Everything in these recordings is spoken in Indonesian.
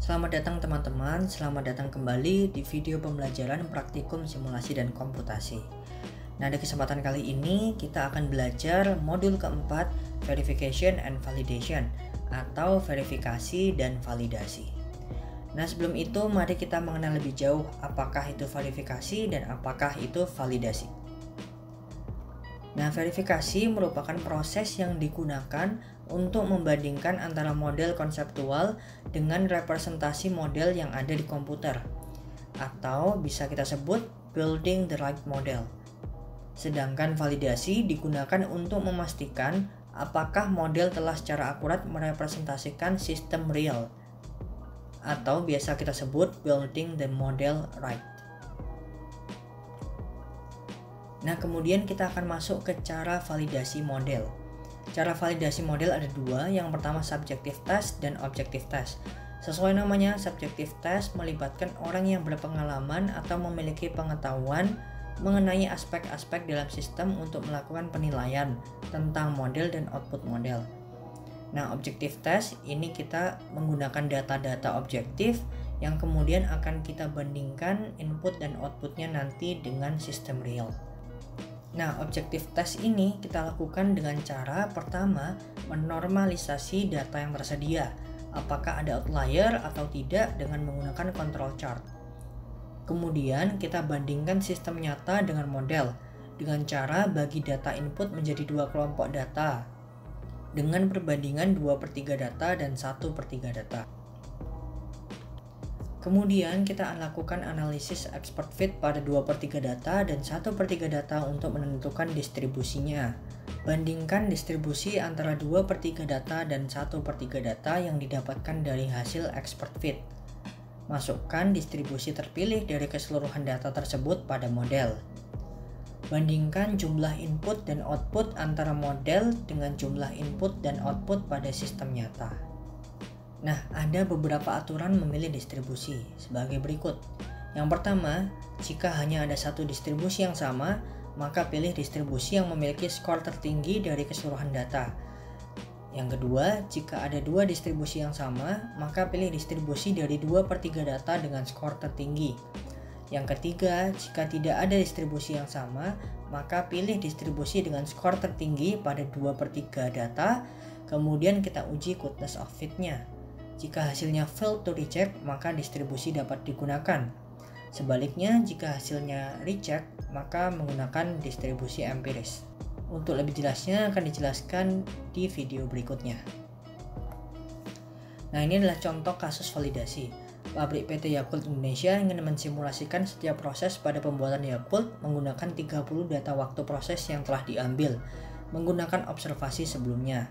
Selamat datang teman-teman, selamat datang kembali di video pembelajaran praktikum simulasi dan komputasi. Nah, di kesempatan kali ini kita akan belajar modul keempat, Verification and Validation atau verifikasi dan validasi. Nah, sebelum itu mari kita mengenal lebih jauh apakah itu verifikasi dan apakah itu validasi. Nah, verifikasi merupakan proses yang digunakan untuk membandingkan antara model konseptual dengan representasi model yang ada di komputer, atau bisa kita sebut building the right model. Sedangkan validasi digunakan untuk memastikan apakah model telah secara akurat merepresentasikan sistem real, atau biasa kita sebut building the model right. Nah, kemudian kita akan masuk ke cara validasi model. Cara validasi model ada dua, yang pertama subjective test dan objective test. Sesuai namanya, subjective test melibatkan orang yang berpengalaman atau memiliki pengetahuan mengenai aspek-aspek dalam sistem untuk melakukan penilaian tentang model dan output model. Nah, objective test ini kita menggunakan data-data objektif yang kemudian akan kita bandingkan input dan outputnya nanti dengan sistem real. Nah, objective test ini kita lakukan dengan cara pertama menormalisasi data yang tersedia, apakah ada outlier atau tidak dengan menggunakan control chart. Kemudian kita bandingkan sistem nyata dengan model dengan cara bagi data input menjadi dua kelompok data dengan perbandingan 2/3 data dan 1/3 data. Kemudian kita lakukan analisis expert fit pada 2/3 data dan 1/3 data untuk menentukan distribusinya. Bandingkan distribusi antara 2/3 data dan 1/3 data yang didapatkan dari hasil expert fit. Masukkan distribusi terpilih dari keseluruhan data tersebut pada model. Bandingkan jumlah input dan output antara model dengan jumlah input dan output pada sistem nyata. Nah, ada beberapa aturan memilih distribusi sebagai berikut. Yang pertama, jika hanya ada satu distribusi yang sama, maka pilih distribusi yang memiliki skor tertinggi dari keseluruhan data. Yang kedua, jika ada dua distribusi yang sama, maka pilih distribusi dari 2/3 data dengan skor tertinggi. Yang ketiga, jika tidak ada distribusi yang sama, maka pilih distribusi dengan skor tertinggi pada 2/3 data, kemudian kita uji goodness of fit-nya. Jika hasilnya fail to reject, maka distribusi dapat digunakan. Sebaliknya, jika hasilnya reject, maka menggunakan distribusi empiris. Untuk lebih jelasnya akan dijelaskan di video berikutnya. Nah, ini adalah contoh kasus validasi. Pabrik PT Yakult Indonesia ingin mensimulasikan setiap proses pada pembuatan Yakult menggunakan 30 data waktu proses yang telah diambil, menggunakan observasi sebelumnya.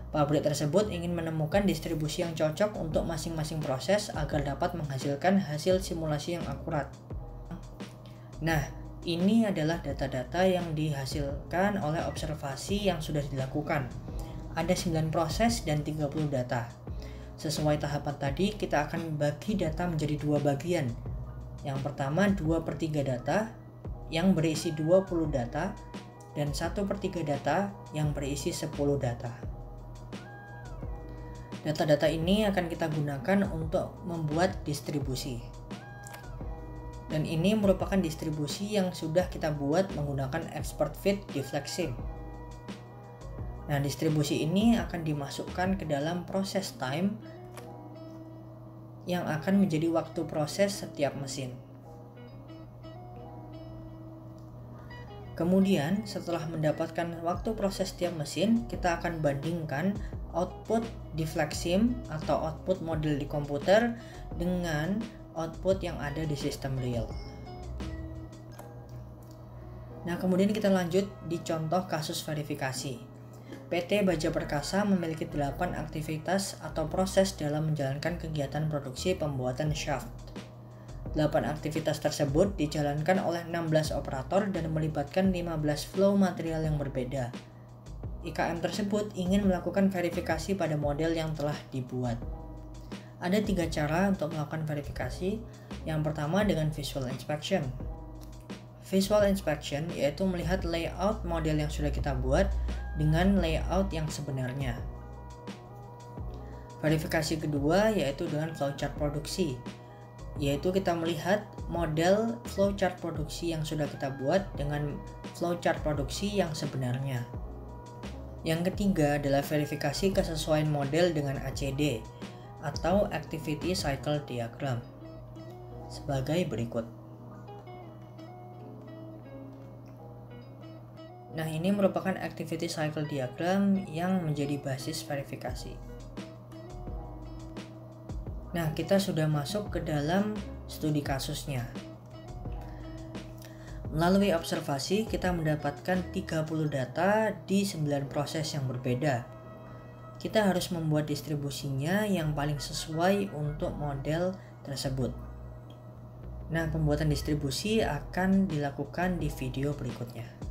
Pabrik tersebut ingin menemukan distribusi yang cocok untuk masing-masing proses agar dapat menghasilkan hasil simulasi yang akurat. Nah, ini adalah data-data yang dihasilkan oleh observasi yang sudah dilakukan. Ada 9 proses dan 30 data. Sesuai tahapan tadi, kita akan bagi data menjadi dua bagian. Yang pertama 2/3 data yang berisi 20 data dan 1/3 data yang berisi 10 data. Data-data ini akan kita gunakan untuk membuat distribusi. Dan ini merupakan distribusi yang sudah kita buat menggunakan expert fit deflection. Nah, distribusi ini akan dimasukkan ke dalam proses time yang akan menjadi waktu proses setiap mesin. Kemudian, setelah mendapatkan waktu proses setiap mesin, kita akan bandingkan output deflection atau output model di komputer dengan output yang ada di sistem real. Nah, kemudian kita lanjut di contoh kasus verifikasi. PT Baja Perkasa memiliki 8 aktivitas atau proses dalam menjalankan kegiatan produksi pembuatan shaft. 8 aktivitas tersebut dijalankan oleh 16 operator dan melibatkan 15 flow material yang berbeda. IKM tersebut ingin melakukan verifikasi pada model yang telah dibuat. Ada 3 cara untuk melakukan verifikasi. Yang pertama dengan visual inspection. Visual inspection yaitu melihat layout model yang sudah kita buat dengan layout yang sebenarnya. Verifikasi kedua yaitu dengan flowchart produksi, yaitu kita melihat model flowchart produksi yang sudah kita buat dengan flowchart produksi yang sebenarnya. Yang ketiga adalah verifikasi kesesuaian model dengan ACD atau Activity Cycle Diagram sebagai berikut. Nah, ini merupakan Activity Cycle Diagram yang menjadi basis verifikasi. Nah, kita sudah masuk ke dalam studi kasusnya. Melalui observasi, kita mendapatkan 30 data di 9 proses yang berbeda. Kita harus membuat distribusinya yang paling sesuai untuk model tersebut. Nah, pembuatan distribusi akan dilakukan di video berikutnya.